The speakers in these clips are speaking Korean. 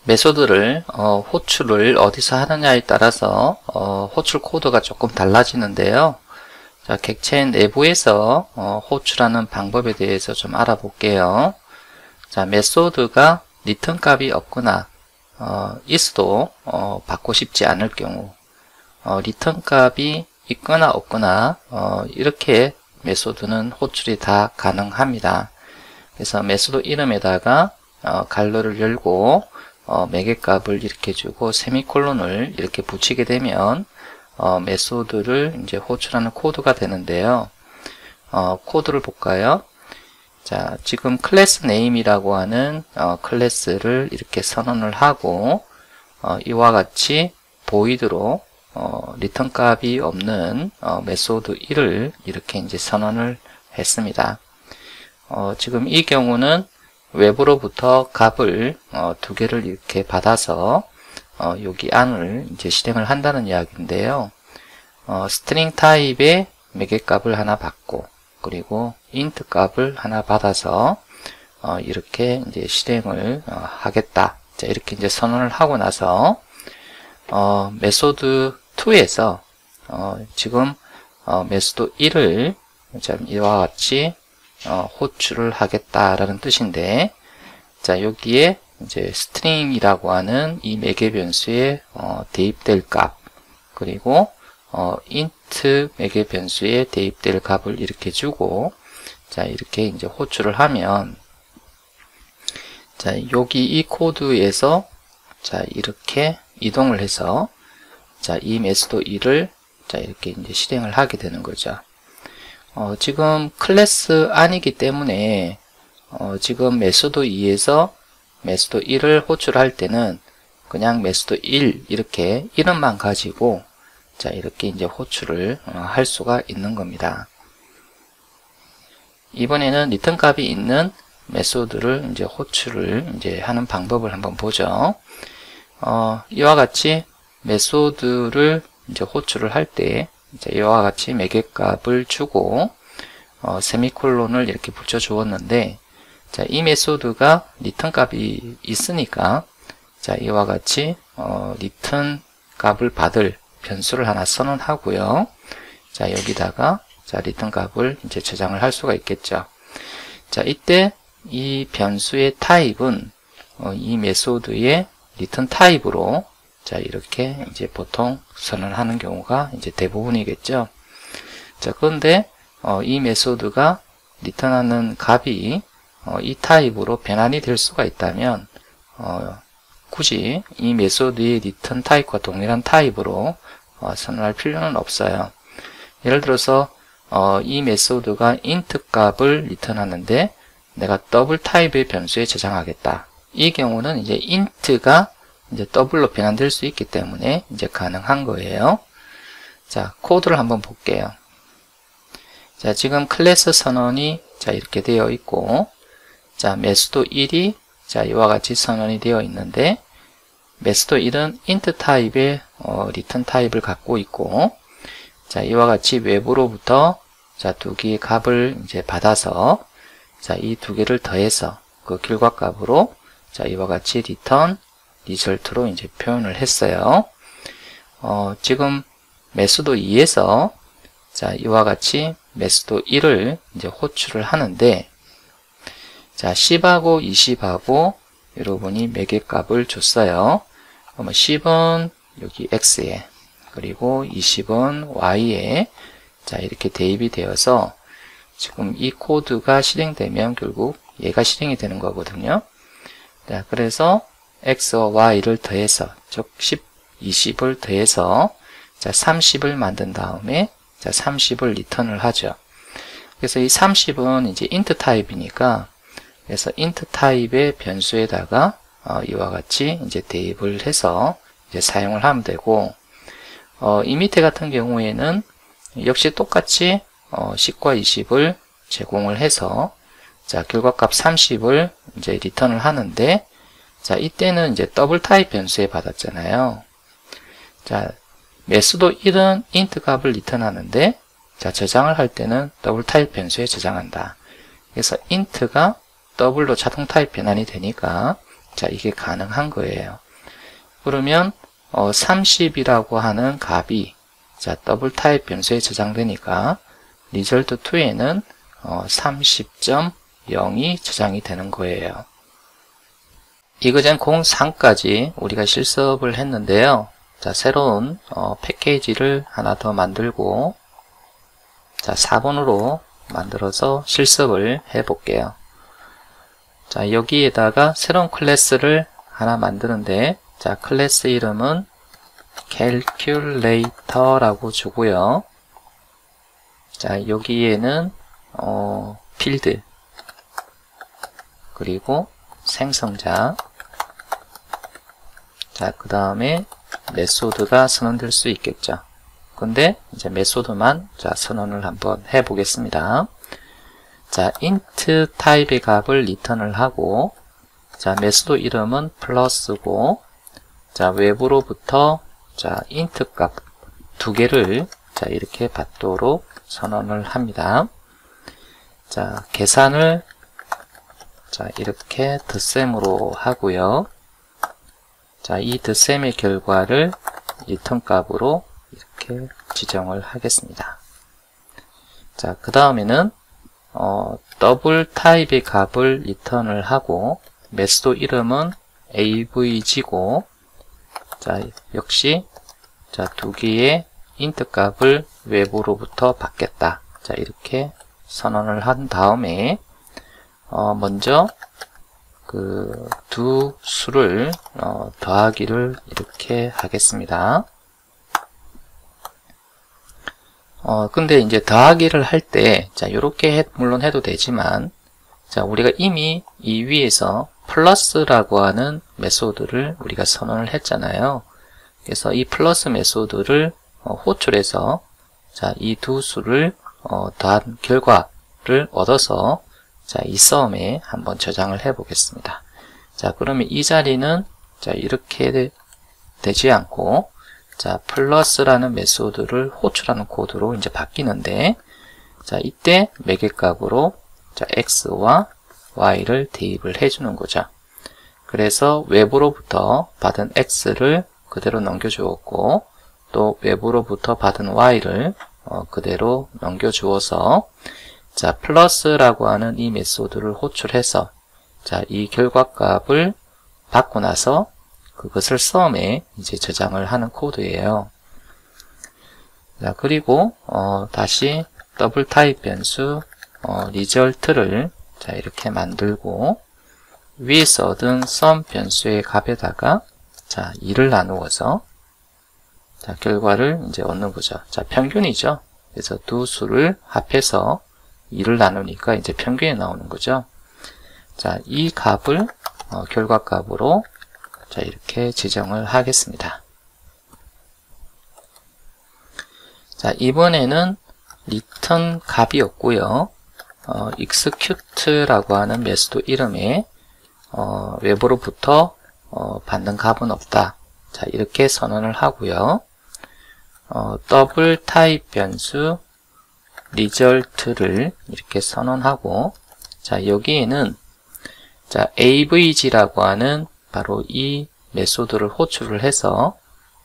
메소드를 호출을 어디서 하느냐에 따라서 호출 코드가 조금 달라지는데요. 자, 객체인 내부에서 호출하는 방법에 대해서 좀 알아볼게요. 자, 메소드가 리턴 값이 없거나 있어도 받고 싶지 않을 경우, 리턴 값이 있거나 없거나 이렇게 메소드는 호출이 다 가능합니다. 그래서 메소드 이름에다가 갈로를 열고 매개값을 이렇게 주고 세미콜론을 이렇게 붙이게 되면 메소드를 이제 호출하는 코드가 되는데요. 코드를 볼까요? 자, 지금 클래스 네임이라고 하는 클래스를 이렇게 선언을 하고 이와 같이 보이드로 리턴 값이 없는 메소드 1을 이렇게 이제 선언을 했습니다. 지금 이 경우는 외부로부터 값을 두 개를 이렇게 받아서 여기 안을 이제 실행을 한다는 이야기인데요. 스트링 타입의 매개값을 하나 받고 그리고 인트 값을 하나 받아서 이렇게 이제 실행을 하겠다. 자, 이렇게 이제 선언을 하고 나서 메소드 2에서 지금 메소드 1을 이와 같이 호출을 하겠다라는 뜻인데, 자, 여기에 이제 스트링이라고 하는 이 매개 변수에 대입될 값, 그리고 int 매개 변수에 대입될 값을 이렇게 주고, 자, 이렇게 이제 호출을 하면, 자, 여기 이 코드에서 자, 이렇게 이동을 해서 자, 이 메소드 1을 자, 이렇게 이제 실행을 하게 되는 거죠. 지금 클래스 아니기 때문에 지금 메소드 2에서 메소드 1을 호출할 때는 그냥 메소드 1 이렇게 이름만 가지고 자, 이렇게 이제 호출을 할 수가 있는 겁니다. 이번에는 리턴 값이 있는 메소드를 이제 호출을 이제 하는 방법을 한번 보죠. 이와 같이 메소드를 이제 호출을 할 때 이와 같이 매개값을 주고 세미콜론을 이렇게 붙여 주었는데, 자, 이 메소드가 리턴 값이 있으니까 자, 이와 같이 리턴 값을 받을 변수를 하나 선언하고요. 자, 여기다가 자, 리턴 값을 이제 저장을 할 수가 있겠죠. 자, 이때 이 변수의 타입은 이 메소드의 리턴 타입으로 자, 이렇게 이제 보통 선언하는 경우가 이제 대부분이겠죠. 자, 그런데 이 메소드가 리턴하는 값이 이 타입으로 변환이 될 수가 있다면 굳이 이 메소드의 리턴 타입과 동일한 타입으로 선언할 필요는 없어요. 예를 들어서 이 메소드가 int 값을 리턴하는데 내가 더블 타입의 변수에 저장하겠다. 이 경우는 이제 int가 이제 더블로 변환될 수 있기 때문에 이제 가능한 거예요. 자, 코드를 한번 볼게요. 자, 지금 클래스 선언이 자, 이렇게 되어 있고, 자, 메소드 1이 자, 이와 같이 선언이 되어 있는데, 메소드 1은 int 타입의 리턴 타입을 갖고 있고, 자, 이와 같이 외부로부터 자, 두 개의 값을 이제 받아서 자, 이 두 개를 더해서 그 결과값으로 자, 이와 같이 리턴 리절트로 이제 표현을 했어요. 지금 메소드 2에서 자, 이와 같이 메소드 1을 이제 호출을 하는데, 자, 10하고 20하고 여러분이 매개값을 줬어요. 그러면 10은 여기 x에, 그리고 20은 y에 자, 이렇게 대입이 되어서 지금 이 코드가 실행되면 결국 얘가 실행이 되는 거거든요. 자, 그래서 x와 y를 더해서, 즉 10, 20을 더해서 자, 30을 만든 다음에 자, 30을 리턴을 하죠. 그래서 이 30은 이제 int 타입이니까, 그래서 int 타입의 변수에다가 이와 같이 이제 대입을 해서 이제 사용을 하면 되고, 이 밑에 같은 경우에는 역시 똑같이 10과 20을 제공을 해서 자, 결과값 30을 이제 리턴을 하는데, 자, 이때는 이제 더블 타입 변수에 받았잖아요. 자, 메소드 1은 int 값을 리턴하는데, 자, 저장을 할 때는 더블 타입 변수에 저장한다. 그래서 int가 더블로 자동 타입 변환이 되니까, 자, 이게 가능한 거예요. 그러면 30이라고 하는 값이 자, 더블 타입 변수에 저장되니까 result2에는 30.0이 저장이 되는 거예요. 이거전 03까지 우리가 실습을 했는데요. 자, 새로운 패키지를 하나 더 만들고 자, 4번으로 만들어서 실습을 해 볼게요. 자, 여기에다가 새로운 클래스를 하나 만드는데 자, 클래스 이름은 calculator라고 주고요. 자, 여기에는 필드 그리고 생성자 자, 그 다음에 메소드가 선언될 수 있겠죠. 근데 이제 메소드만 자, 선언을 한번 해 보겠습니다. 자, int 타입의 값을 리턴을 하고 자, 메소드 이름은 플러스고 자, 외부로부터 자, int 값 두 개를 자, 이렇게 받도록 선언을 합니다. 자, 계산을 자, 이렇게 덧셈으로 하고요. 자, 이 덧셈의 결과를 리턴 값으로 이렇게 지정을 하겠습니다. 자, 그 다음에는 더블 타입의 값을 리턴을 하고 메소드 이름은 avg고 자, 역시 자, 두 개의 int 값을 외부로부터 받겠다. 자, 이렇게 선언을 한 다음에 먼저 그 두 수를 더하기를 이렇게 하겠습니다. 근데 이제 더하기를 할 때 자, 요렇게 물론 해도 되지만 자, 우리가 이미 이 위에서 플러스라고 하는 메소드를 우리가 선언을 했잖아요. 그래서 이 플러스 메소드를 호출해서 자, 이 두 수를 더한 결과를 얻어서 자, 이 썸에 한번 저장을 해 보겠습니다. 자, 그러면 이 자리는 자, 이렇게 되지 않고 자, 플러스라는 메소드를 호출하는 코드로 이제 바뀌는데 자, 이때 매개값으로 자, x와 y를 대입을 해 주는 거죠. 그래서 외부로부터 받은 x를 그대로 넘겨 주었고 또 외부로부터 받은 y를 그대로 넘겨 주어서 자, 플러스라고 하는 이 메소드를 호출해서 자, 이 결과값을 받고 나서 그것을 썸에 이제 저장을 하는 코드예요. 자, 그리고 다시 더블 타입 변수 result를 자, 이렇게 만들고 위에서 얻은 sum 변수의 값에다가 자, 2를 나누어서 자, 결과를 이제 얻는 거죠. 자, 평균이죠. 그래서 두 수를 합해서 2를 나누니까 이제 평균이 나오는 거죠. 자, 이 값을 결과값으로 자, 이렇게 지정을 하겠습니다. 자, 이번에는 return 값이었고요. execute라고 하는 메소드 이름에 외부로부터 받는 값은 없다. 자, 이렇게 선언을 하고요. 더블 타입 변수 result를 이렇게 선언하고 자, 여기에는 자, avg라고 하는 바로 이 메소드를 호출을 해서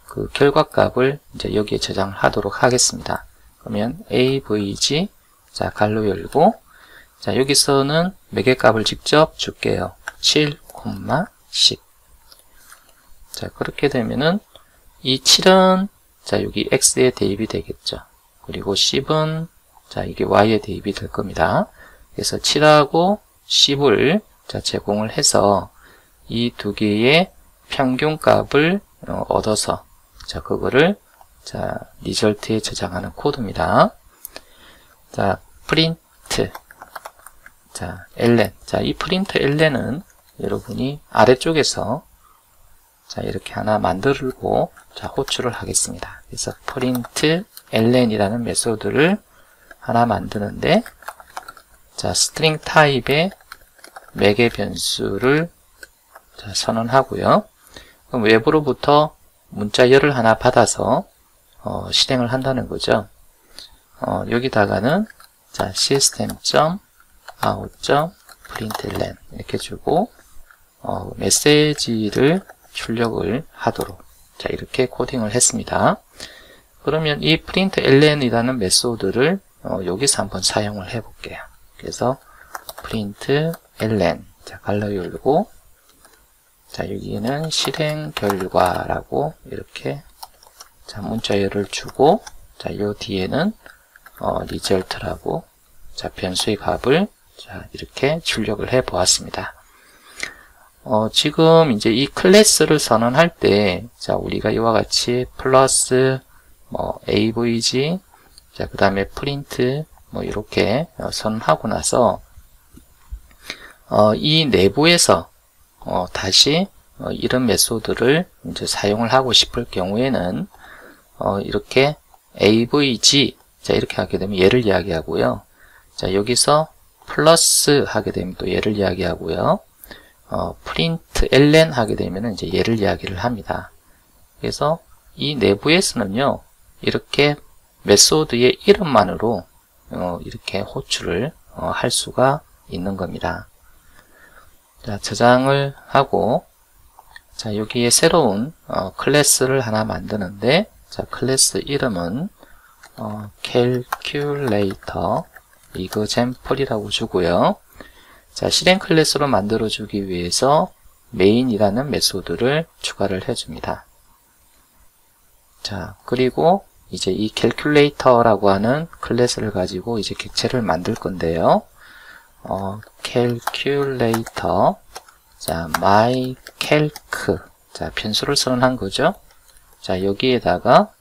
그 결과값을 이제 여기에 저장하도록 하겠습니다. 그러면 avg 자, 갈로 열고 자, 여기서는 매개값을 직접 줄게요. 7,10 자, 그렇게 되면은 이 7은 자, 여기 x에 대입이 되겠죠. 그리고 10은 자, 이게 y에 대입이 될 겁니다. 그래서 7하고 10을 자, 제공을 해서 이 두 개의 평균값을 얻어서 자, 그거를 자, result에 저장하는 코드입니다. 자, print 자, ln 자, 이 print ln은 여러분이 아래쪽에서 자, 이렇게 하나 만들고 자, 호출을 하겠습니다. 그래서 print ln이라는 메소드를 하나 만드는데 자, string 타입의 매개 변수를 자, 선언하고요. 그럼 외부로부터 문자열을 하나 받아서 실행을 한다는 거죠. 여기다가는 자, system.out.println 이렇게 주고 메시지를 출력을 하도록 자 이렇게 코딩을 했습니다. 그러면 이 println이라는 메소드를 여기서 한번 사용을 해 볼게요. 그래서 println 자 갈러 열고 자 여기는 실행 결과라고 이렇게 자 문자열을 주고 자 요 뒤에는 result라고 자 변수의 값을 자 이렇게 출력을 해 보았습니다. 지금 이제 이 클래스를 선언할 때 자 우리가 이와 같이 플러스 avg 자 그 다음에 print 이렇게 선언하고 나서 이 내부에서 다시 이런 메소드를 이제 사용을 하고 싶을 경우에는 이렇게 avg 자 이렇게 하게 되면 얘를 이야기하고요. 자 여기서 플러스 하게 되면 또 얘를 이야기하고요. println 하게 되면 이제 얘를 이야기를 합니다. 그래서 이 내부에서는요 이렇게 메소드의 이름만으로 이렇게 호출을 할 수가 있는 겁니다. 자 저장을 하고 자 여기에 새로운 클래스를 하나 만드는데 자 클래스 이름은 calculator example이라고 주고요. 자 실행 클래스로 만들어 주기 위해서 main이라는 메소드를 추가를 해줍니다. 자 그리고 이제 이 calculator라고 하는 클래스를 가지고 이제 객체를 만들 건데요. calculator 자 mycalc 자 변수를 선언한 거죠. 자 여기에다가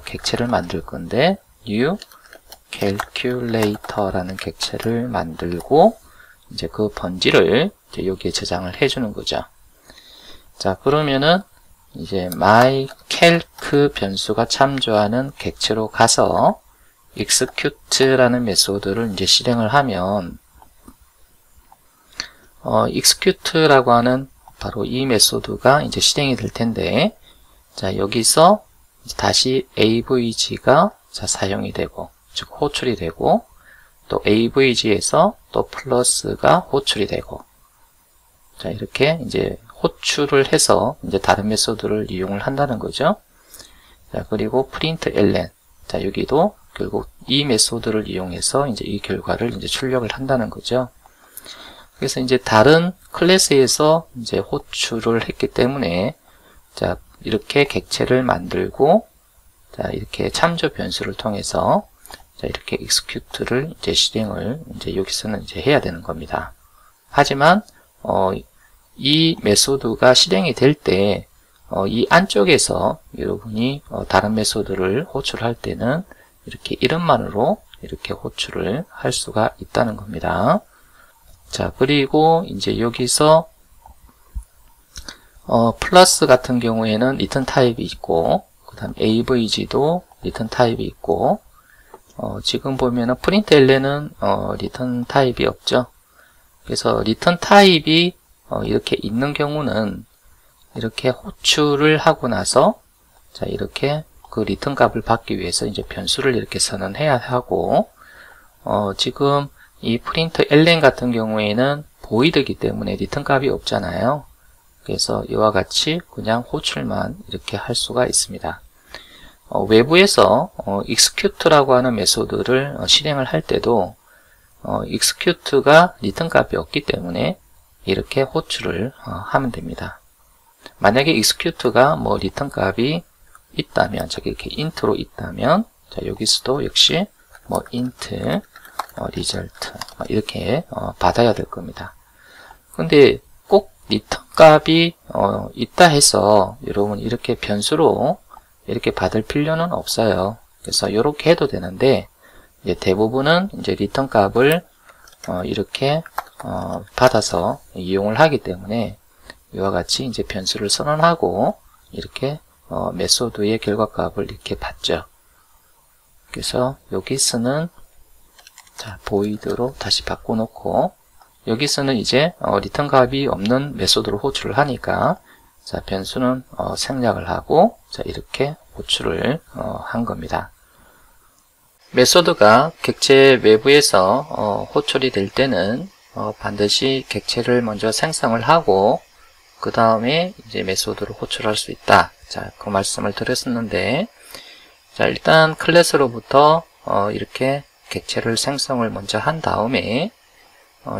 객체를 만들 건데 new calculator라는 객체를 만들고 이제 그 번지를 이제 여기에 저장을 해주는 거죠. 자 그러면은 이제 mycalc 변수가 참조하는 객체로 가서 execute라는 메소드를 이제 실행을 하면 execute라고 하는 바로 이 메소드가 이제 실행이 될 텐데 자 여기서 다시 avg가 자 사용이 되고 즉 호출이 되고 또 avg에서 또 플러스가 호출이 되고 자 이렇게 이제 호출을 해서 이제 다른 메소드를 이용을 한다는 거죠. 자 그리고 println 자 여기도 결국 이 메소드를 이용해서 이제 이 결과를 이제 출력을 한다는 거죠. 그래서 이제 다른 클래스에서 이제 호출을 했기 때문에 자 이렇게 객체를 만들고 자 이렇게 참조 변수를 통해서 자 이렇게 execute를 이제 실행을 이제 여기서는 이제 해야 되는 겁니다. 하지만 이 메소드가 실행이 될 때 이 안쪽에서 여러분이 다른 메소드를 호출할 때는 이렇게 이름만으로 이렇게 호출을 할 수가 있다는 겁니다. 자 그리고 이제 여기서 플러스 같은 경우에는 return 타입이 있고 그 다음 avg도 return 타입이 있고 지금 보면은 println은 return 타입이 없죠. 그래서 return 타입이 이렇게 있는 경우는 이렇게 호출을 하고 나서 자 이렇게 그 return 값을 받기 위해서 이제 변수를 이렇게 선언해야 하고 지금 이 println 같은 경우에는 void이기 때문에 return 값이 없잖아요. 그래서 이와 같이 그냥 호출만 이렇게 할 수가 있습니다. 외부에서 execute라고 하는 메소드를 실행을 할 때도 execute가 return 값이 없기 때문에 이렇게 호출을 하면 됩니다. 만약에 execute가 뭐 return 값이 있다면 저기 이렇게 int로 있다면 자 여기서도 역시 뭐 int result 이렇게 받아야 될 겁니다. 근데 꼭 return 값이 있다 해서 여러분 이렇게 변수로 이렇게 받을 필요는 없어요. 그래서 이렇게 해도 되는데 이제 대부분은 이제 return 값을 이렇게 받아서 이용을 하기 때문에 이와 같이 이제 변수를 선언하고 이렇게 메소드의 결과값을 이렇게 받죠. 그래서 여기서는 자 void로 다시 바꿔놓고 여기서는 이제 return 값이 없는 메소드로 호출을 하니까 자 변수는 생략을 하고 자 이렇게 호출을 한 겁니다. 메소드가 객체 외부에서 호출이 될 때는 반드시 객체를 먼저 생성을 하고 그 다음에 이제 메소드를 호출할 수 있다. 자, 그 말씀을 드렸었는데, 자, 일단 클래스로부터 이렇게 객체를 생성을 먼저 한 다음에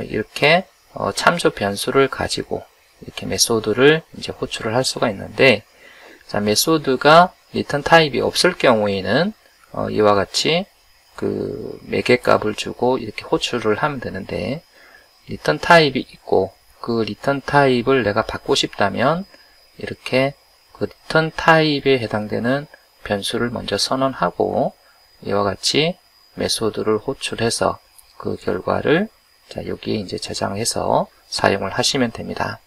이렇게 참조 변수를 가지고 이렇게 메소드를 이제 호출을 할 수가 있는데, 자, 메소드가 리턴 타입이 없을 경우에는 이와 같이 그 매개 값을 주고 이렇게 호출을 하면 되는데, 리턴 타입이 있고 그 리턴 타입을 내가 받고 싶다면 이렇게 그 리턴 타입에 해당되는 변수를 먼저 선언하고 이와 같이 메소드를 호출해서 그 결과를 자, 여기에 이제 저장해서 사용을 하시면 됩니다.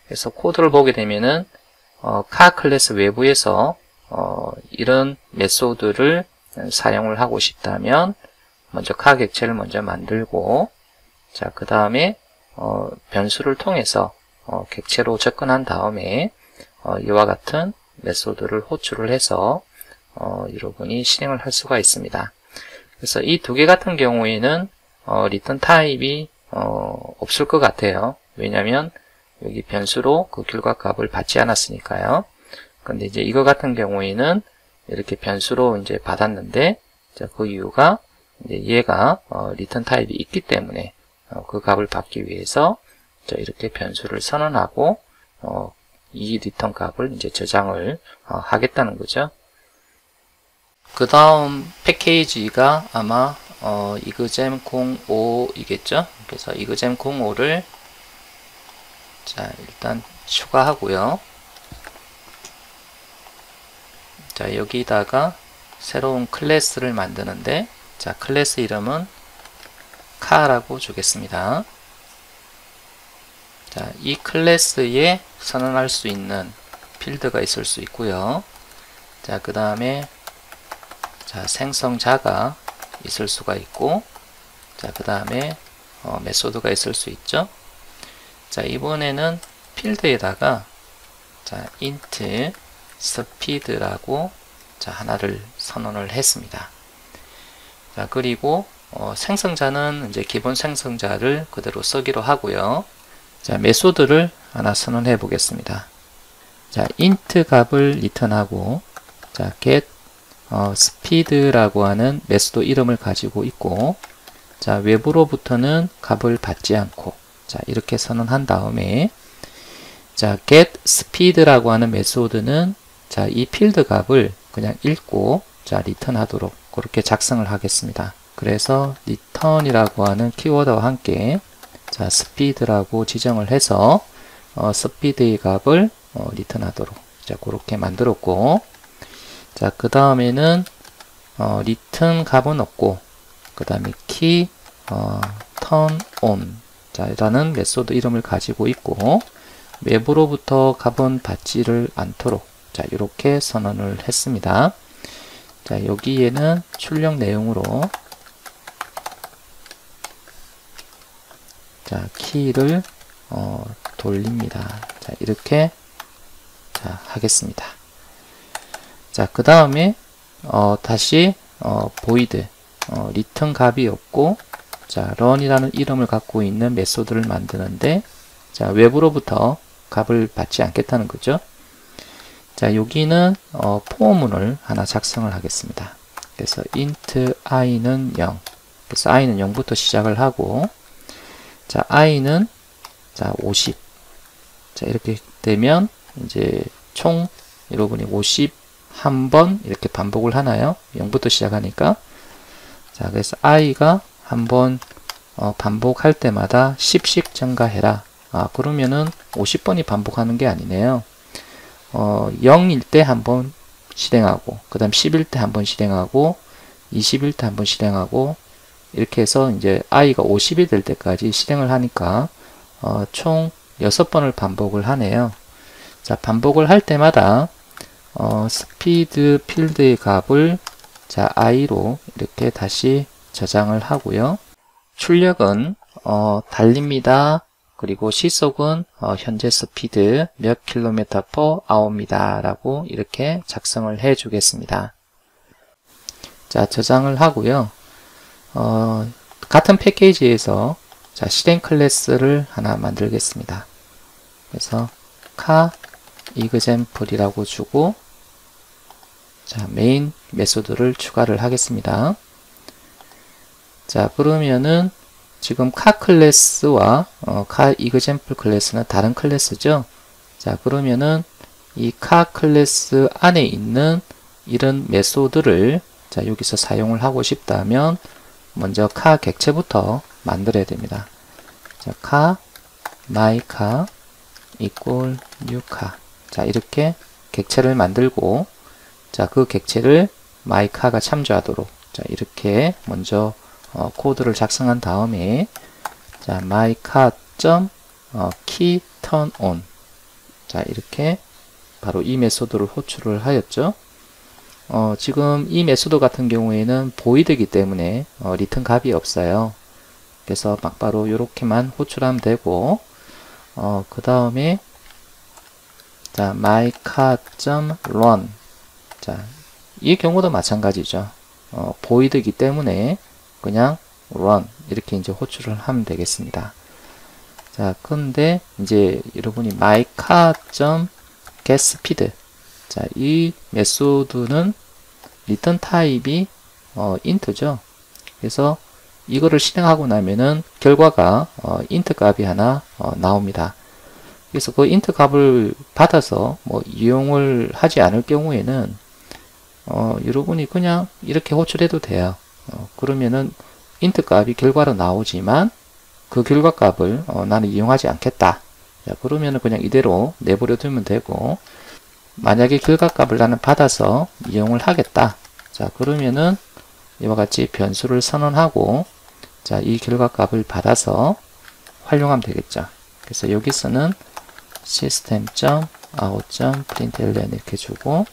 그래서 코드를 보게 되면은 카 클래스 외부에서 이런 메소드를 사용을 하고 싶다면 먼저 카 객체를 먼저 만들고, 자, 그 다음에 변수를 통해서 객체로 접근한 다음에 이와 같은 메소드를 호출을 해서 여러분이 실행을 할 수가 있습니다. 그래서 이 두 개 같은 경우에는 리턴 타입이 없을 것 같아요. 왜냐하면 여기 변수로 그 결과 값을 받지 않았으니까요. 근데 이제 이거 같은 경우에는 이렇게 변수로 이제 받았는데, 자, 그 이유가 이제 얘가 리턴 타입이 있기 때문에 그 값을 받기 위해서 자, 이렇게 변수를 선언하고 이 리턴 값을 이제 저장을 하겠다는 거죠. 그 다음 패키지가 아마 이그잼 05이겠죠. 그래서 이그잼 05를 자, 일단 추가하고요. 자, 여기다가 새로운 클래스를 만드는데, 자, 클래스 이름은 카라고 주겠습니다. 자, 이 클래스에 선언할 수 있는 필드가 있을 수 있고요. 자, 그 다음에 자, 생성자가 있을 수가 있고, 자, 그 다음에 메소드가 있을 수 있죠. 자, 이번에는 필드에다가 자, int speed라고 자, 하나를 선언을 했습니다. 자, 그리고 생성자는 이제 기본 생성자를 그대로 쓰기로 하고요. 자, 메소드를 하나 선언해 보겠습니다. 자, int 값을 리턴하고, 자, get speed라고 하는 메소드 이름을 가지고 있고, 자, 외부로부터는 값을 받지 않고, 자, 이렇게 선언한 다음에, 자, get speed라고 하는 메소드는 자, 이 필드 값을 그냥 읽고, 자, 리턴하도록 그렇게 작성을 하겠습니다. 그래서 return이라고 하는 키워드와 함께 자, speed라고 지정을 해서 speed의 값을 리턴하도록 자, 그렇게 만들었고, 자, 그 다음에는 return 값은 없고, 그 다음에 key turn on 자, 라는 메소드 이름을 가지고 있고, 외부로부터 값은 받지를 않도록 자, 이렇게 선언을 했습니다. 자, 여기에는 출력 내용으로 자, 키를 돌립니다. 자, 이렇게 자, 하겠습니다. 자, 그 다음에 다시 void return 값이 없고, 자, run이라는 이름을 갖고 있는 메소드를 만드는데, 자, 외부로부터 값을 받지 않겠다는 거죠. 자, 여기는 포문을 하나 작성을 하겠습니다. 그래서 int i는 0. 그래서 i는 0부터 시작을 하고, 자, i는 자, 50. 자, 이렇게 되면 이제 총 여러분이 51번 이렇게 반복을 하나요? 0부터 시작하니까. 자, 그래서 i가 한번 반복할 때마다 10씩 증가해라. 그러면은 50번이 반복하는 게 아니네요. 0일 때 한 번 실행하고, 그 다음 10일 때 한 번 실행하고, 20일 때 한 번 실행하고, 이렇게 해서 이제 i가 50이 될 때까지 실행을 하니까 총 6번을 반복을 하네요. 자, 반복을 할 때마다 스피드 필드의 값을 자, i로 이렇게 다시 저장을 하고요. 출력은 달립니다. 그리고 시속은 현재 스피드 몇 킬로미터 per hour입니다. 라고 이렇게 작성을 해 주겠습니다. 자, 저장을 하고요. 같은 패키지에서 자, 실행 클래스를 하나 만들겠습니다. 그래서 카 example이라고 주고 자, 메인 메소드를 추가를 하겠습니다. 자, 그러면은 지금 카 클래스와 카 example 클래스는 다른 클래스죠. 자, 그러면은 이 카 클래스 안에 있는 이런 메소드를 자, 여기서 사용을 하고 싶다면 먼저 카 객체부터 만들어야 됩니다. 자, 카 mycar equal newcar. 자, 이렇게 객체를 만들고 자, 그 객체를 mycar가 참조하도록 자, 이렇게 먼저 코드를 작성한 다음에 자, mycar.key turn on 자, 이렇게 바로 이 메소드를 호출을 하였죠. 지금 이 메소드 같은 경우에는 void이기 때문에 리턴 값이 없어요. 그래서 막바로 이렇게만 호출하면 되고 그 다음에 자, mycar.run 자, 이 경우도 마찬가지죠. void이기 때문에 그냥 run 이렇게 이제 호출을 하면 되겠습니다. 자, 근데 이제 여러분이 mycar.getSpeed 자, 이 메소드는 리턴 타입이 int죠. 그래서 이거를 실행하고 나면은 결과가 int 값이 하나 나옵니다. 그래서 그 int 값을 받아서 뭐 이용을 하지 않을 경우에는 여러분이 그냥 이렇게 호출해도 돼요. 그러면은 int 값이 결과로 나오지만 그 결과 값을 나는 이용하지 않겠다. 자, 그러면은 그냥 이대로 내버려 두면 되고 만약에 결과 값을 나는 받아서 이용을 하겠다. 자, 그러면은 이와 같이 변수를 선언하고 자, 이 결과 값을 받아서 활용하면 되겠죠. 그래서 여기서는 system.out.println 이렇게 주고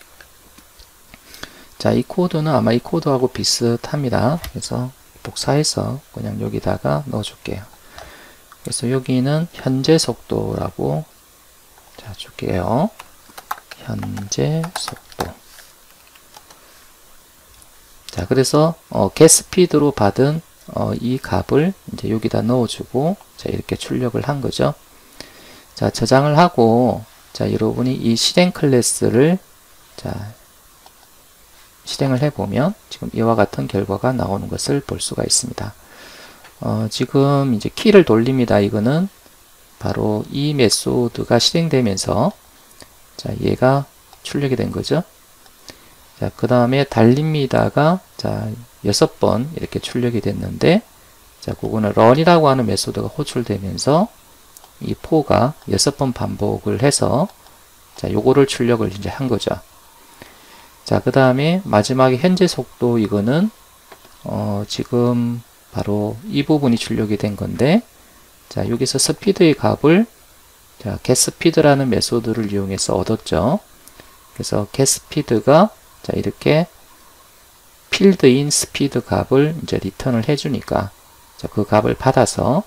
자, 이 코드는 아마 이 코드하고 비슷합니다. 그래서 복사해서 그냥 여기다가 넣어줄게요. 그래서 여기는 현재 속도라고 자, 줄게요. 현재 속도. 자, 그래서 getSpeed로 받은 이 값을 이제 여기다 넣어주고 자, 이렇게 출력을 한 거죠. 자, 저장을 하고 자, 여러분이 이 실행 클래스를 자, 실행을 해보면 지금 이와 같은 결과가 나오는 것을 볼 수가 있습니다. 지금 이제 키를 돌립니다. 이거는 바로 이 메소드가 실행되면서 자, 얘가 출력이 된 거죠. 자, 그 다음에 달립니다가 자, 6번 이렇게 출력이 됐는데 자, 그거는 run이라고 하는 메소드가 호출되면서 이 for가 6번 반복을 해서 자, 요거를 출력을 이제 한 거죠. 자, 그 다음에 마지막에 현재 속도 이거는 지금 바로 이 부분이 출력이 된 건데 자, 여기서 스피드의 값을 자, getSpeed라는 메소드를 이용해서 얻었죠. 그래서 getSpeed가 자, 이렇게 필드인 스피드 값을 이제 리턴을 해주니까 자, 그 값을 받아서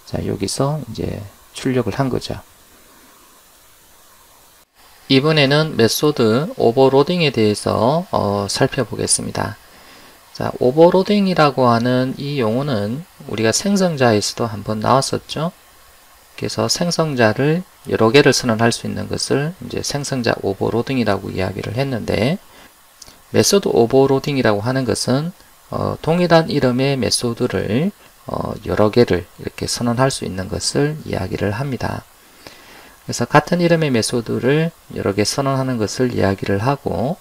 자, 여기서 이제 출력을 한 거죠. 이번에는 메소드 오버로딩에 대해서 살펴보겠습니다. 자, 오버로딩이라고 하는 이 용어는 우리가 생성자에서도 한번 나왔었죠. 그래서 생성자를 여러 개를 선언할 수 있는 것을 이제 생성자 오버로딩이라고 이야기를 했는데 메소드 오버로딩이라고 하는 것은 동일한 이름의 메소드를 여러 개를 이렇게 선언할 수 있는 것을 이야기를 합니다. 그래서 같은 이름의 메소드를 여러 개 선언하는 것을 이야기를 하고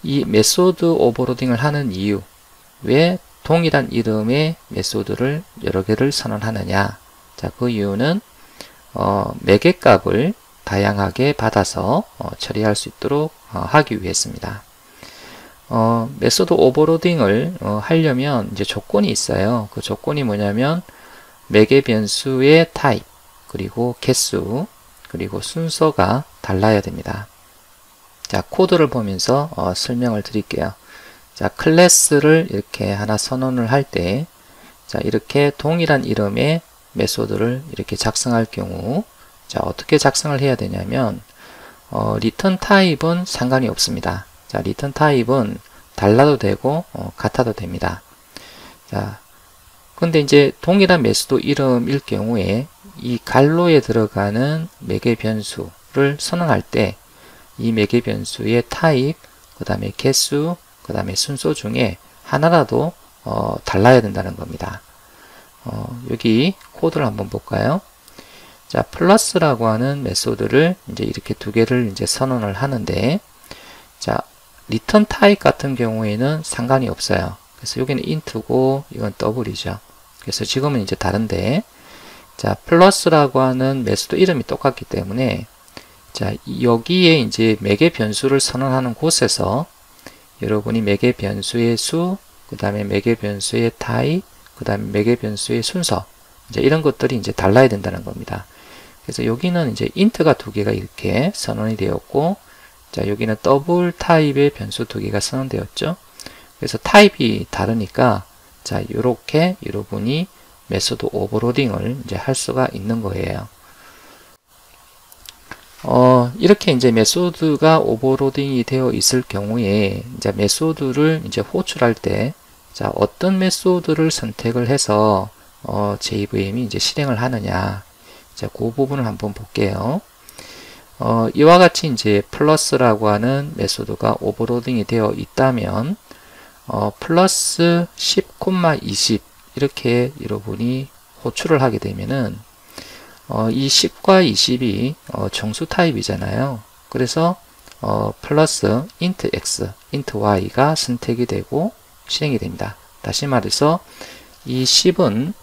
이 메소드 오버로딩을 하는 이유 왜 동일한 이름의 메소드를 여러 개를 선언하느냐 자, 그 이유는 매개 값을 다양하게 받아서 처리할 수 있도록 하기 위해서입니다. 메소드 오버로딩을 하려면 이제 조건이 있어요. 그 조건이 뭐냐면 매개 변수의 타입 그리고 개수 그리고 순서가 달라야 됩니다. 자, 코드를 보면서 설명을 드릴게요. 자, 클래스를 이렇게 하나 선언을 할 때 자, 이렇게 동일한 이름의 메소드를 이렇게 작성할 경우 자, 어떻게 작성을 해야 되냐면 리턴 타입은 상관이 없습니다. 자, 리턴 타입은 달라도 되고 같아도 됩니다. 자, 근데 이제 동일한 메소드 이름일 경우에 이 갈로에 들어가는 매개 변수를 선언할 때 이 매개 변수의 타입, 그 다음에 개수, 그 다음에 순서 중에 하나라도 달라야 된다는 겁니다. 여기 코드를 한번 볼까요? 자, 플러스라고 하는 메소드를 이제 이렇게 두 개를 이제 선언을 하는데, 자, 리턴 타입 같은 경우에는 상관이 없어요. 그래서 여기는 int고 이건 더블이죠. 그래서 지금은 이제 다른데, 자, 플러스라고 하는 메소드 이름이 똑같기 때문에, 자, 여기에 이제 매개 변수를 선언하는 곳에서 여러분이 매개 변수의 수, 그 다음에 매개 변수의 타입, 그 다음에 매개 변수의 순서, 이제 이런 것들이 이제 달라야 된다는 겁니다. 그래서 여기는 이제 int가 두 개가 이렇게 선언이 되었고, 자, 여기는 더블 타입의 변수 두 개가 선언되었죠. 그래서 타입이 다르니까, 자, 요렇게 여러분이 메소드 오버로딩을 이제 할 수가 있는 거예요. 이렇게 이제 메소드가 오버로딩이 되어 있을 경우에, 이제 메소드를 이제 호출할 때, 자, 어떤 메소드를 선택을 해서, JVM이 이제 실행을 하느냐. 자, 그 부분을 한번 볼게요. 이와 같이 이제 플러스라고 하는 메소드가 오버로딩이 되어 있다면, 플러스 10,20 이렇게 여러분이 호출을 하게 되면은, 이 10과 20이 정수 타입이잖아요. 그래서 플러스 int x, int y가 선택이 되고 실행이 됩니다. 다시 말해서 이 10은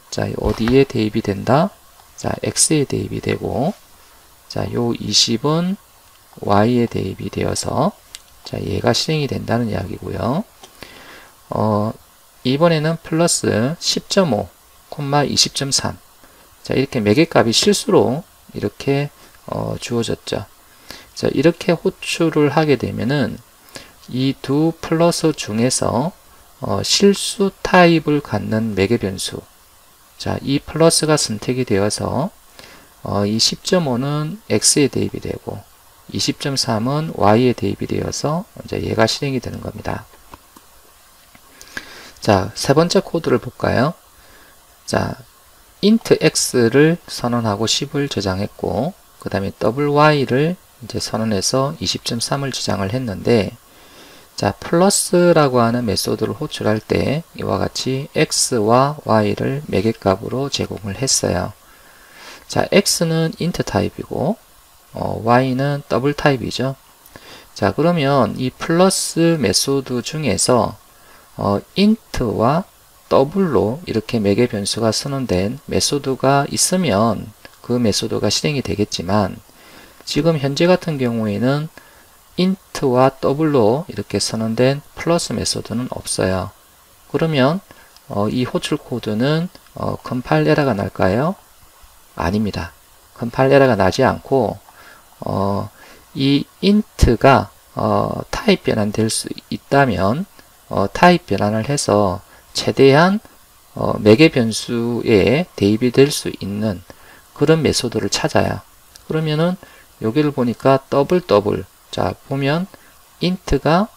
자, 어디에 대입이 된다? 자, x에 대입이 되고, 자, 요 20은 y에 대입이 되어서 자, 얘가 실행이 된다는 이야기고요. 이번에는 플러스 10.5, 20.3. 자, 이렇게 매개값이 실수로 이렇게 주어졌죠. 자, 이렇게 호출을 하게 되면은 이 두 플러스 중에서 실수 타입을 갖는 매개 변수. 자, 이 플러스가 선택이 되어서 이 10.5는 x에 대입이 되고 20.3은 y에 대입이 되어서 이제 얘가 실행이 되는 겁니다. 자, 세 번째 코드를 볼까요? 자, int x를 선언하고 10을 저장했고, 그 다음에 y를 이제 선언해서 20.3을 저장을 했는데, 자, 플러스라고 하는 메소드를 호출할 때 이와 같이 x와 y를 매개값으로 제공을 했어요. 자, x는 int 타입이고, y는 더블 타입이죠. 자, 그러면 이 플러스 메소드 중에서 int와 더블로 이렇게 매개 변수가 선언된 메소드가 있으면 그 메소드가 실행이 되겠지만, 지금 현재 같은 경우에는 int와 더블로 이렇게 선언된 플러스 메소드는 없어요. 그러면 이 호출 코드는 컴파일 에러가 날까요? 아닙니다. 컴파일 에러가 나지 않고 이 int가 타입 변환될 수 있다면 타입 변환을 해서 최대한 매개 변수에 대입이 될 수 있는 그런 메소드를 찾아요. 그러면은 여기를 보니까 더블, 자, 보면 int가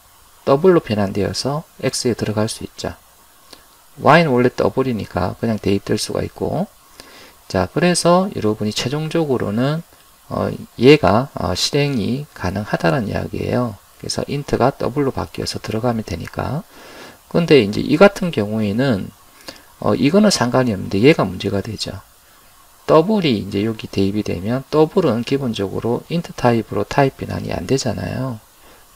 더블로 변환되어서 x에 들어갈 수 있죠. y는 원래 더블이니까 그냥 대입될 수가 있고, 자, 그래서 여러분이 최종적으로는 얘가 실행이 가능하다는 이야기예요. 그래서 int가 더블로 바뀌어서 들어가면 되니까. 근데 이제 이 같은 경우에는 이거는 상관이 없는데 얘가 문제가 되죠. 더블이 이제 여기 대입이 되면 더블은 기본적으로 int 타입으로 타입 변환이 안 되잖아요.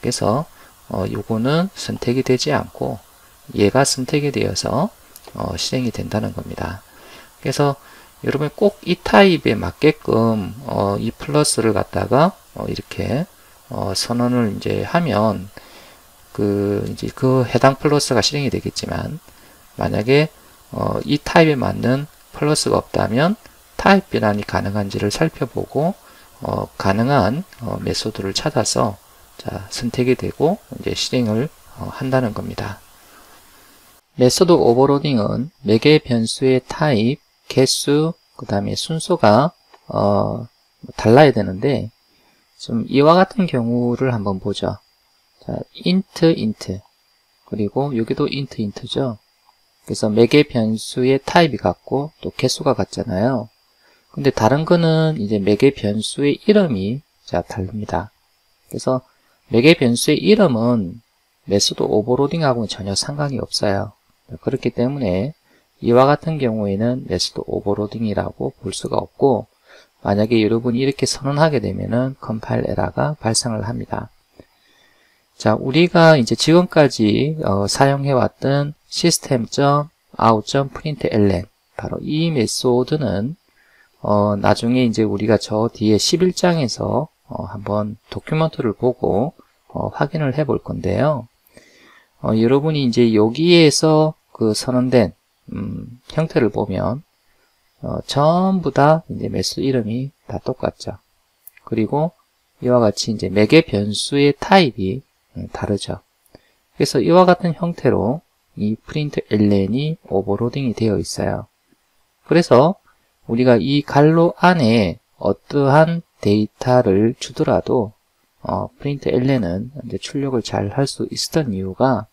그래서 요거는 선택이 되지 않고 얘가 선택이 되어서 실행이 된다는 겁니다. 그래서 여러분 꼭 이 타입에 맞게끔 이 플러스를 갖다가 이렇게 선언을 이제 하면 이제 그 해당 플러스가 실행이 되겠지만, 만약에 이 타입에 맞는 플러스가 없다면 타입 변환이 가능한지를 살펴보고 가능한 메소드를 찾아서 자, 선택이 되고 이제 실행을 한다는 겁니다. 메소드 오버로딩은 매개 변수의 타입, 개수, 그 다음에 순서가 달라야 되는데, 좀 이와 같은 경우를 한번 보죠. 자, int, 그리고 여기도 int죠. 그래서 매개 변수의 타입이 같고 또 개수가 같잖아요. 근데 다른 거는 이제 매개 변수의 이름이 자 다릅니다. 그래서 매개 변수의 이름은 메소드 오버로딩하고는 전혀 상관이 없어요. 그렇기 때문에 이와 같은 경우에는 메소드 오버로딩이라고 볼 수가 없고, 만약에 여러분이 이렇게 선언하게 되면은 컴파일 에러가 발생을 합니다. 자, 우리가 이제 지금까지 사용해왔던 system.out.println, 바로 이 메소드는 나중에 이제 우리가 저 뒤에 11장에서 한번 도큐먼트를 보고 확인을 해 볼 건데요. 여러분이 이제 여기에서 그 선언된 형태를 보면 전부 다 이제 메소드 이름이 다 똑같죠. 그리고 이와 같이 이제 매개 변수의 타입이 다르죠. 그래서 이와 같은 형태로 이 println이 오버로딩이 되어 있어요. 그래서 우리가 이 갈로 안에 어떠한 데이터를 주더라도 println은 이제 출력을 잘 할 수 있었던 이유가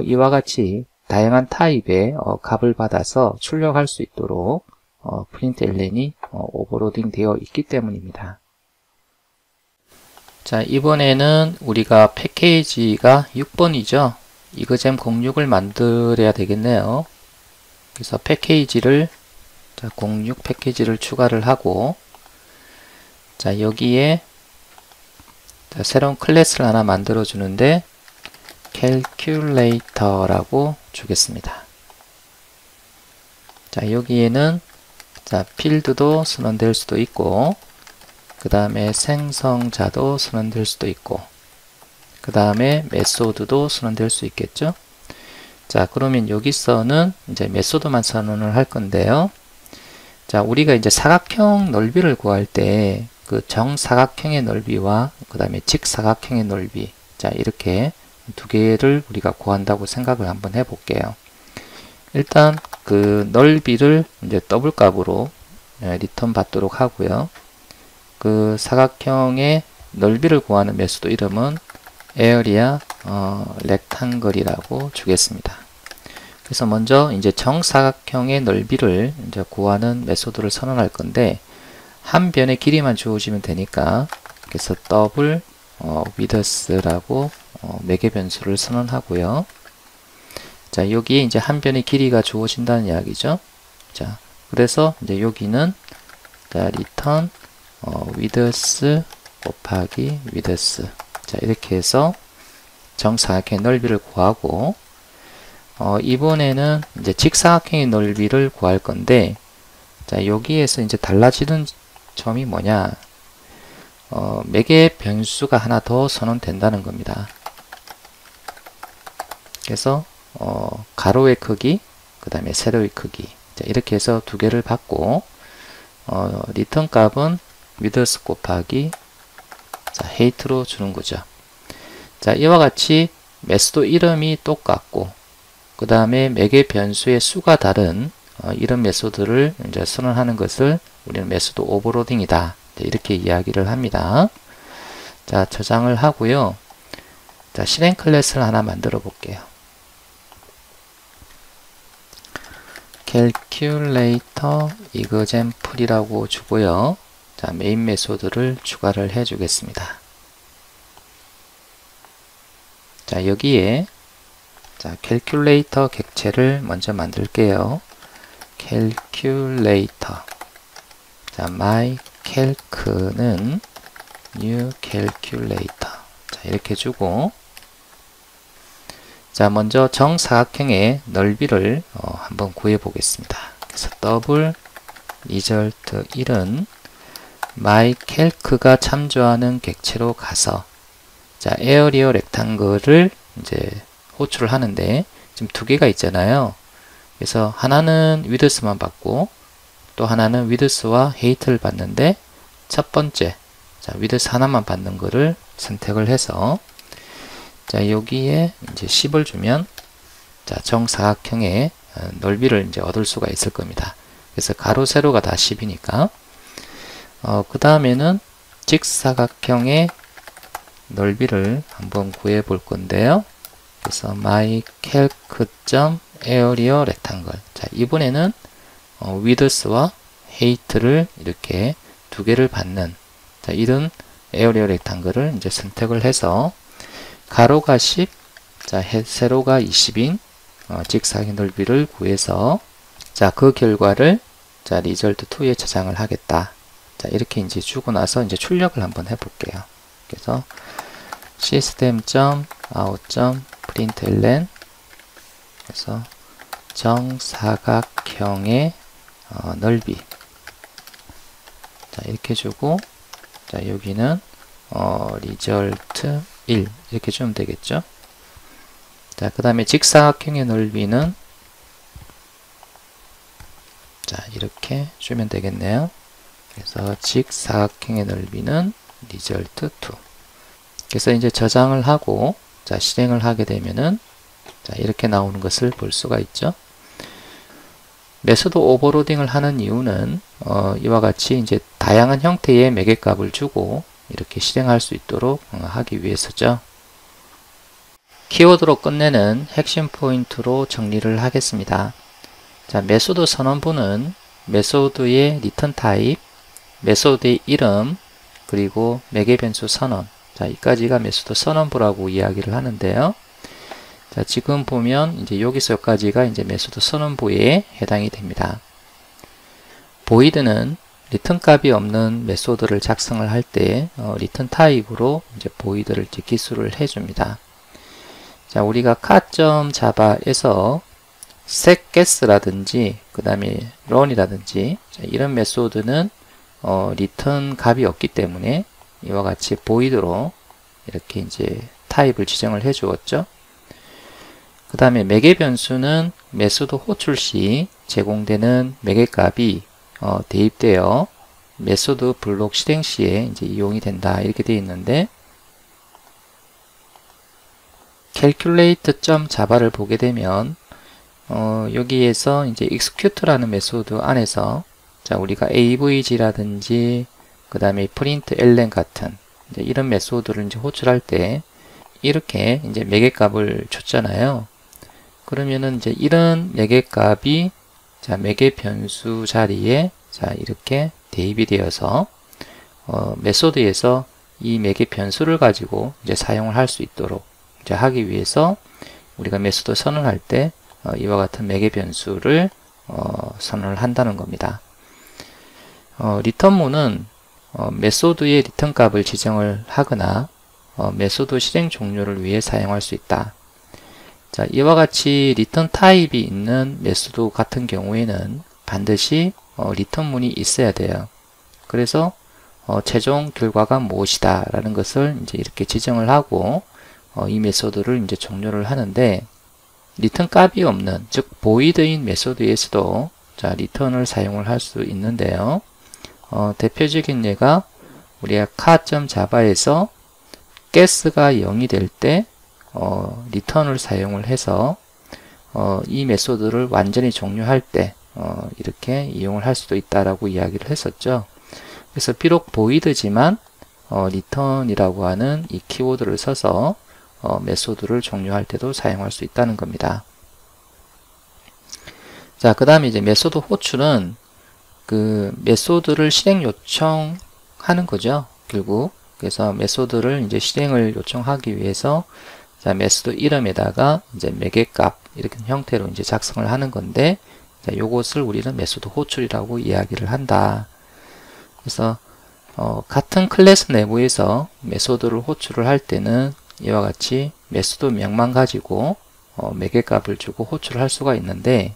이와 같이 다양한 타입의 값을 받아서 출력할 수 있도록 println이 오버로딩 되어 있기 때문입니다. 자, 이번에는 우리가 패키지가 6번이죠. 이거잼 06을 만들어야 되겠네요. 그래서 패키지를, 자, 06 패키지를 추가를 하고, 자, 여기에 자, 새로운 클래스를 하나 만들어 주는데 calculator라고 주겠습니다. 자, 여기에는 자, 필드도 선언될 수도 있고, 그 다음에 생성자도 선언될 수도 있고, 그 다음에 메소드도 선언될 수 있겠죠. 자, 그러면 여기서는 이제 메소드만 선언을 할 건데요. 자, 우리가 이제 사각형 넓이를 구할 때 그 정사각형의 넓이와 그 다음에 직사각형의 넓이, 자, 이렇게 두 개를 우리가 구한다고 생각을 한번 해 볼게요. 일단 그 넓이를 이제 더블 값으로 리턴 받도록 하고요. 그 사각형의 넓이를 구하는 메소드 이름은 area rectangle이라고 주겠습니다. 그래서 먼저 이제 정사각형의 넓이를 이제 구하는 메소드를 선언할 건데, 한 변의 길이만 주어지면 되니까, 그래서 더블 width라고 매개 변수를 선언하고요. 자, 여기에 이제 한 변의 길이가 주어진다는 이야기죠. 자, 그래서 이제 여기는 자, return width 곱하기 width. 자, 이렇게 해서 정사각형의 넓이를 구하고, 이번에는 이제 직사각형의 넓이를 구할 건데, 자, 여기에서 이제 달라지는 점이 뭐냐? 매개 변수가 하나 더 선언된다는 겁니다. 그래서 가로의 크기, 그 다음에 세로의 크기, 자, 이렇게 해서 두 개를 받고, 리턴 값은 width 곱하기 자, height로 주는 거죠. 자, 이와 같이 메소드 이름이 똑같고, 그 다음에 매개 변수의 수가 다른 이런 메소드를 이제 선언하는 것을 우리는 메소드 오버로딩이다, 이렇게 이야기를 합니다. 자, 저장을 하고요. 자, 실행 클래스를 하나 만들어 볼게요. calculator example 이라고 주고요. 자, 메인 메소드를 추가를 해 주겠습니다. 자, 여기에 자, calculator 객체를 먼저 만들게요. calculator. 자, mycalc는 new calculator. 자, 이렇게 주고, 자, 먼저 정사각형의 넓이를 한번 구해 보겠습니다. 그래서 더블 result 1은 mycalc가 참조하는 객체로 가서, 자, area rectangle을 이제 호출을 하는데, 지금 두 개가 있잖아요. 그래서 하나는 width만 받고, 또 하나는 width와 height를 받는데, 첫 번째, 자, width 하나만 받는 거를 선택을 해서, 자, 여기에 이제 10을 주면, 자, 정사각형의 넓이를 이제 얻을 수가 있을 겁니다. 그래서 가로, 세로가 다 10이니까, 그 다음에는 직사각형의 넓이를 한번 구해 볼 건데요. 그래서 mycalc.area rectangle. 자, 이번에는 width와 헤이트를 이렇게 두 개를 받는, 자, 이런 에어리어 렉탱글을 이제 선택을 해서 가로가 10, 자, 세로가 20인 직사각의 넓이를 구해서, 자, 그 결과를 자, result 2에 저장을 하겠다. 자, 이렇게 이제 주고 나서 이제 출력을 한번 해볼게요. 그래서 system.out.println 그래서 정사각형의 넓이, 자, 이렇게 주고, 자, 여기는 result 1 이렇게 주면 되겠죠. 자, 그 다음에 직사각형의 넓이는 자, 이렇게 주면 되겠네요. 그래서 직사각형의 넓이는 result 2. 그래서 이제 저장을 하고, 자, 실행을 하게 되면은, 자, 이렇게 나오는 것을 볼 수가 있죠. 메소드 오버로딩을 하는 이유는, 이와 같이 이제 다양한 형태의 매개값을 주고, 이렇게 실행할 수 있도록 하기 위해서죠. 키워드로 끝내는 핵심 포인트로 정리를 하겠습니다. 자, 메소드 선언부는 메소드의 리턴 타입, 메소드의 이름, 그리고 매개 변수 선언. 자, 이까지가 메소드 선언부라고 이야기를 하는데요. 자, 지금 보면 이제 여기서 여기까지가 이제 메소드 선언부에 해당이 됩니다. void는 리턴 값이 없는 메소드를 작성을 할 때 리턴 타입으로 이제 void를 이제 기술을 해줍니다. 자, 우리가 car.java에서 setGuess라든지 그 다음에 run이라든지 이런 메소드는 리턴 값이 없기 때문에 이와 같이 void로 이렇게 이제 타입을 지정을 해 주었죠. 그 다음에 매개 변수는 메소드 호출 시 제공되는 매개 값이 대입되어 메소드 블록 실행 시에 이제 이용이 된다, 이렇게 되어 있는데, calculate.java를 보게 되면 여기에서 이제 execute라는 메소드 안에서 자, 우리가 avg라든지 그 다음에 println 같은 이제 이런 메소드를 이제 호출할 때 이렇게 이제 매개값을 줬잖아요. 그러면은 이제 이런 매개값이 자, 매개 변수 자리에 자, 이렇게 대입이 되어서 메소드에서 이 매개 변수를 가지고 이제 사용을 할 수 있도록 이제 하기 위해서 우리가 메소드 선언할 때 이와 같은 매개 변수를 선언을 한다는 겁니다. 리턴문은 메소드의 리턴 값을 지정을 하거나 메소드 실행 종료를 위해 사용할 수 있다. 자, 이와 같이 리턴 타입이 있는 메소드 같은 경우에는 반드시 리턴문이 있어야 돼요. 그래서 최종 결과가 무엇이다 라는 것을 이제 이렇게 지정을 하고 이 메소드를 이제 종료를 하는데, 리턴 값이 없는, 즉 void인 메소드에서도 자, 리턴을 사용을 할 수 있는데요. 대표적인 예가 우리가 car.java에서 guess가 0이 될 때 리턴을 사용을 해서 이 메소드를 완전히 종료할 때 이렇게 이용을 할 수도 있다라고 이야기를 했었죠. 그래서 비록 void지만 return이라고 하는 이 키워드를 써서 메소드를 종료할 때도 사용할 수 있다는 겁니다. 자, 그 다음에 이제 메소드 호출은 그 메소드를 실행 요청하는 거죠, 결국. 그래서 메소드를 이제 실행을 요청하기 위해서 자, 메소드 이름에다가 이제 매개값 이렇게 형태로 이제 작성을 하는 건데, 자, 요것을 우리는 메소드 호출이라고 이야기를 한다. 그래서 같은 클래스 내부에서 메소드를 호출을 할 때는 이와 같이 메소드 명만 가지고 매개값을 주고 호출을 할 수가 있는데,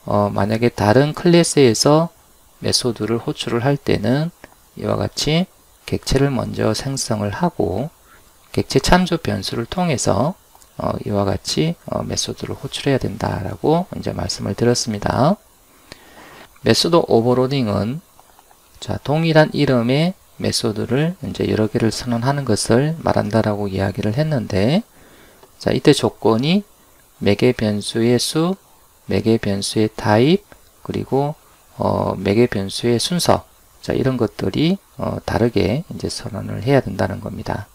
만약에 다른 클래스에서 메소드를 호출을 할 때는 이와 같이 객체를 먼저 생성을 하고 객체 참조 변수를 통해서 이와 같이 메소드를 호출해야 된다라고 이제 말씀을 드렸습니다. 메소드 오버로딩은 자, 동일한 이름의 메소드를 이제 여러 개를 선언하는 것을 말한다라고 이야기를 했는데, 자, 이때 조건이 매개 변수의 수, 매개 변수의 타입, 그리고 매개 변수의 순서, 자, 이런 것들이 다르게 이제 선언을 해야 된다는 겁니다.